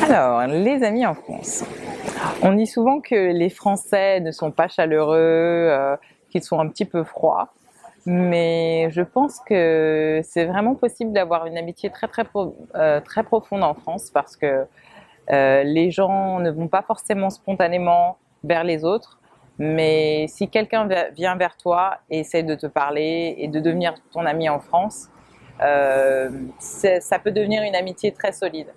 Alors, les amis en France. On dit souvent que les Français ne sont pas chaleureux, qu'ils sont un petit peu froids. Mais je pense que c'est vraiment possible d'avoir une amitié très profonde en France parce que les gens ne vont pas forcément spontanément vers les autres. Mais si quelqu'un vient vers toi et essaie de te parler et de devenir ton ami en France, ça peut devenir une amitié très solide.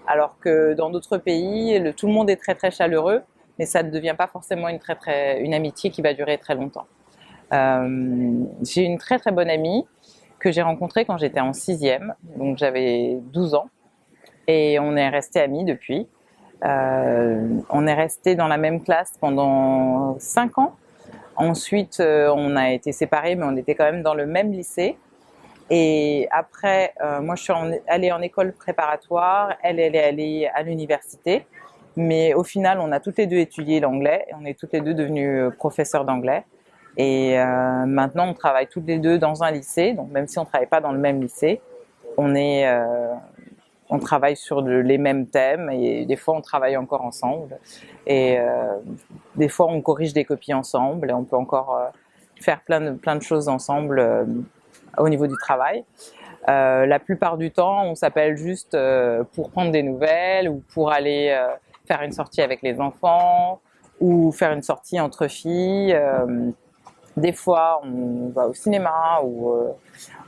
Alors que dans d'autres pays, tout le monde est très chaleureux, mais ça ne devient pas forcément une amitié qui va durer très longtemps. J'ai une très bonne amie que j'ai rencontrée quand j'étais en 6e, donc j'avais 12 ans, et on est restés amis depuis. On est restés dans la même classe pendant 5 ans. Ensuite, on a été séparés, mais on était quand même dans le même lycée. Et après, moi je suis allée en école préparatoire, elle est allée à l'université. Mais au final, on a toutes les deux étudié l'anglais et on est toutes les deux devenues professeurs d'anglais. Et maintenant, on travaille toutes les deux dans un lycée. Donc même si on ne travaille pas dans le même lycée, on travaille sur les mêmes thèmes et des fois on travaille encore ensemble. Et des fois on corrige des copies ensemble et on peut encore faire plein de choses ensemble au niveau du travail. La plupart du temps, on s'appelle juste pour prendre des nouvelles ou pour aller faire une sortie avec les enfants ou faire une sortie entre filles. Des fois, on va au cinéma ou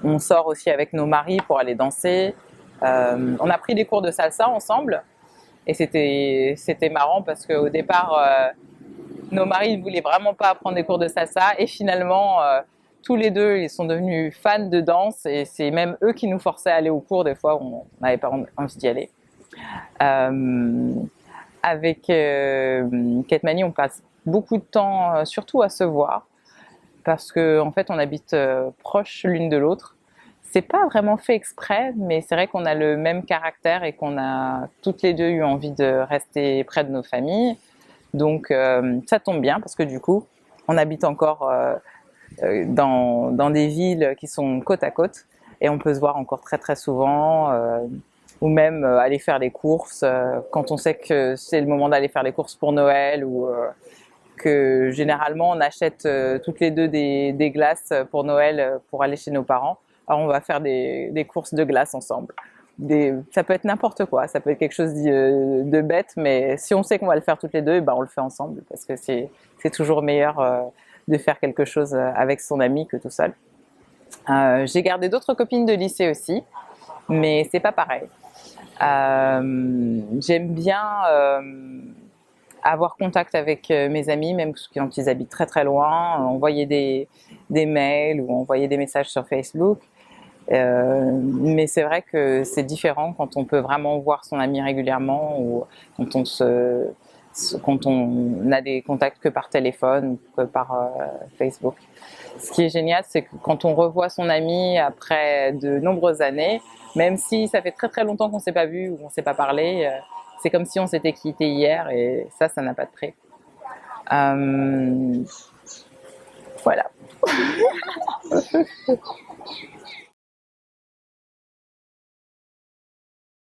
on sort aussi avec nos maris pour aller danser. On a pris des cours de salsa ensemble et c'était marrant parce qu'au départ, nos maris ne voulaient vraiment pas prendre des cours de salsa et finalement, tous les deux, ils sont devenus fans de danse et c'est même eux qui nous forçaient à aller au cours. Des fois, on n'avait pas envie d'y aller. Avec Kate Mani, on passe beaucoup de temps, surtout à se voir, parce qu'en fait, on habite proches l'une de l'autre. C'est pas vraiment fait exprès, mais c'est vrai qu'on a le même caractère et qu'on a toutes les deux eu envie de rester près de nos familles. Donc, ça tombe bien parce que du coup, on habite encore dans des villes qui sont côte à côte et on peut se voir encore très souvent ou même aller faire les courses quand on sait que c'est le moment d'aller faire les courses pour Noël ou que généralement on achète toutes les deux des glaces pour Noël pour aller chez nos parents. Alors on va faire des courses de glace ensemble. Ça peut être n'importe quoi, ça peut être quelque chose de bête, mais si on sait qu'on va le faire toutes les deux, ben on le fait ensemble parce que c'est toujours meilleur de faire quelque chose avec son ami que tout seul. J'ai gardé d'autres copines de lycée aussi, mais c'est pas pareil. J'aime bien avoir contact avec mes amis, même quand ils habitent très loin, envoyer des mails ou envoyer des messages sur Facebook. Mais c'est vrai que c'est différent quand on peut vraiment voir son ami régulièrement ou quand on a des contacts que par téléphone ou que par Facebook. Ce qui est génial, c'est que quand on revoit son ami après de nombreuses années, même si ça fait très longtemps qu'on ne s'est pas vu ou qu'on ne s'est pas parlé, c'est comme si on s'était quitté hier et ça n'a pas de prix. Voilà.